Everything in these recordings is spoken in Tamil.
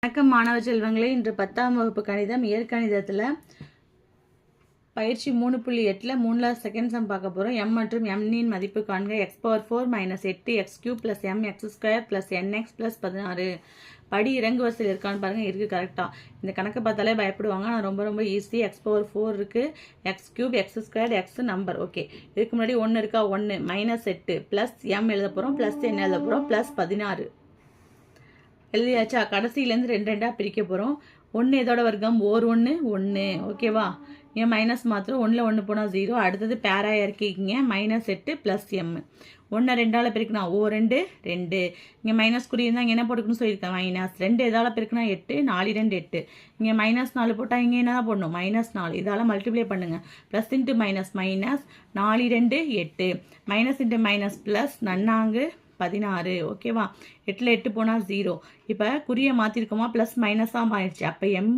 வணக்கம் மாணவ செல்வங்களே, இன்று 10ஆம் வகுப்பு கணிதம் இயற்கணிதத்தில் பயிற்சி 3.8 3வது செகண்ட் சம் பார்க்க போகிறோம். m மற்றும் n மதிப்பு காண்க. x⁴ - 8x³ + mx² + nx + 16 படி இறங்கு வரிசையில் இருக்கான்னு பாருங்கள். இருக்குது கரெக்டாக. இந்த கணக்கை பார்த்தாலே பயப்படுவாங்க. நான் ரொம்ப ஈஸி. x⁴ இருக்குது, x³ x² x number. Okay, இதுக்கு முன்னாடி 1 இருக்கா? 1 -8 ப்ளஸ் m எழுத போகிறோம், ப்ளஸ் n எழுத போகிறோம், ப்ளஸ் 16 எழுதியாச்சா? கடைசியிலேருந்து 2 2 பிரிக்க போகிறோம். 1 இதோட வர்க்கம் ஓர் 1 1. ஓகேவா? ஏன் மைனஸ் மாத்திரம் 1ல் 1 போனால் 0. அடுத்தது பேராக இறக்கிக்கிங்க. -8 ப்ளஸ் m 1 2ஆல் பெருக்குனா ஓ 2 2. இங்கே மைனஸ் குறியிருந்தால் இங்கே என்ன போட்டுக்கணும்னு சொல்லியிருக்கேன், மைனஸ் 2 இதால் பெருக்குனா 8 4 2 8. இங்கே -4 போட்டால் இங்கே என்ன தான் போடணும், -4. இதால் மல்டிப்ளை பண்ணுங்கள். Plus into minus minus 4 2 8. Minus into minus plus 16. ஓகேவா? 8ல் 8 போனால் 0. இப்போ குறியை மாற்றிருக்கோமா, ப்ளஸ் மைனஸாக மாறிடுச்சு. அப்போ m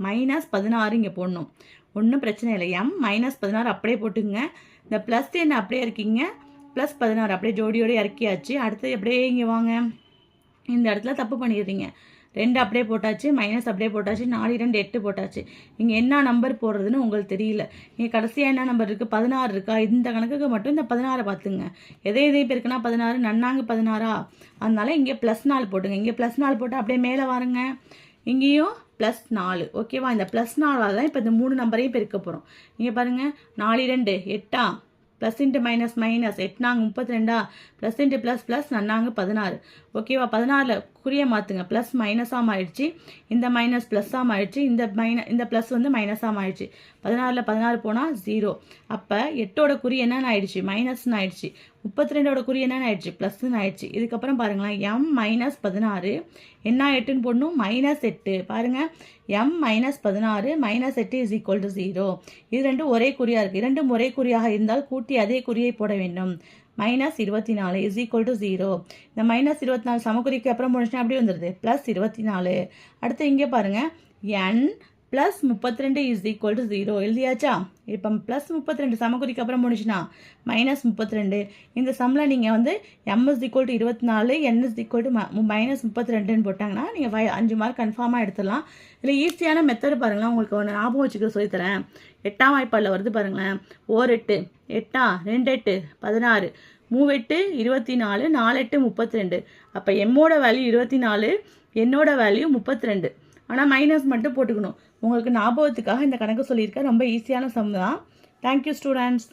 -16 இங்கே போடணும். ஒன்றும் பிரச்சனை இல்லை. m -16 அப்படியே போட்டுங்க. இந்த ப்ளஸ் என்ன அப்படியே இருக்கீங்க, ப்ளஸ் 16 அப்படியே ஜோடியோடு இறக்கியாச்சு. அடுத்து அப்படியே இங்கே வாங்க. இந்த இடத்துல தப்பு பண்ணிடுறீங்க. 2 அப்படியே போட்டாச்சு, மைனஸ் அப்படியே போட்டாச்சு, 4 2 8 போட்டாச்சு. இங்கே என்ன நம்பர் போடுறதுன்னு உங்களுக்கு தெரியல. இங்கே கடைசியாக என்ன நம்பர் இருக்குது, 16 இருக்கா? இந்த கணக்குக்கு மட்டும் இந்த 16 பார்த்துங்க. எதையும் பேருக்குன்னா 16 நன்னாங்க 16. அதனால இங்கே +4 போட்டுங்க. இங்கே +4 போட்டால் அப்படியே மேலே வாருங்க. இங்கேயும் +4. ஓகேவா? இந்த +4 தான் இப்போ இந்த 3 நம்பரையும் பெருக்க போகிறோம். இங்கே பாருங்கள், 4 2 8 ப்ளஸ் இன்ட்டு மைனஸ் மைனஸ் 8 நாங்கள் 32 ப்ளஸ் இன்ட்டு ப்ளஸ் ப்ளஸ் நன்னாங்க 16. ஓகேவா? 16ல் குறியை மாற்றுங்க. ப்ளஸ் மைனஸாக மாறிடுச்சு, இந்த மைனஸ் ப்ளஸ்ஸாக மாறிடுச்சு, இந்த ப்ளஸ் வந்து மைனஸாக மாறிடுச்சு. 16ல் 16 போனால் 0. அப்போ 8ஓட குறி என்னென்னு ஆயிடுச்சு, மைனஸ்ன்னு ஆயிடுச்சு. 32ஓட குறி என்னென்னு ஆயிடுச்சு, ப்ளஸ்ன்னு ஆயிடுச்சு. இதுக்கப்புறம் பாருங்களேன், m -16 என்ன 8ன்னு போடணும், -8. பாருங்கள், m -16 -8 = 0. இது ரெண்டும் ஒரே குறியாக இருக்குது. இரண்டும் ஒரே குறியாக இருந்தால் கூட்டி அதே குறியை போட வேண்டும். -24 = 0. இந்த -24 சமக்குறிக்கு அப்புறம் போனுச்சுன்னா அப்படி வந்துடுது, +24. அடுத்து இங்கே பாருங்கள், n +32 = 0 எழுதியாச்சா? இப்போ +32 சமக்குறிக்கு அப்புறம் போனுச்சுன்னா -32. இந்த சம்மில் நீங்கள் வந்து m = 24 n -32ன்னு போட்டாங்கன்னா நீங்கள் 5 மார்க் கன்ஃபார்மாக எடுத்துடலாம். இதில் ஈஸியான மெத்தடு பாருங்களேன், உங்களுக்கு ஒன்று ஞாபகம் வச்சுக்க சொல்லித்தரேன். 8ஆம் வாய்ப்பாடில் வருது பாருங்களேன். 1 8 8 2 8 16 3 8 24 4 8 32. அப்போ எம்மோட வேல்யூ 24, என்னோட வேல்யூ 32. ஆனால் மைனஸ் மட்டும் போட்டுக்கணும். உங்களுக்கு ஞாபகத்துக்காக இந்த கணக்கு சொல்லியிருக்கேன். ரொம்ப ஈஸியான சம் தான். Thank you students.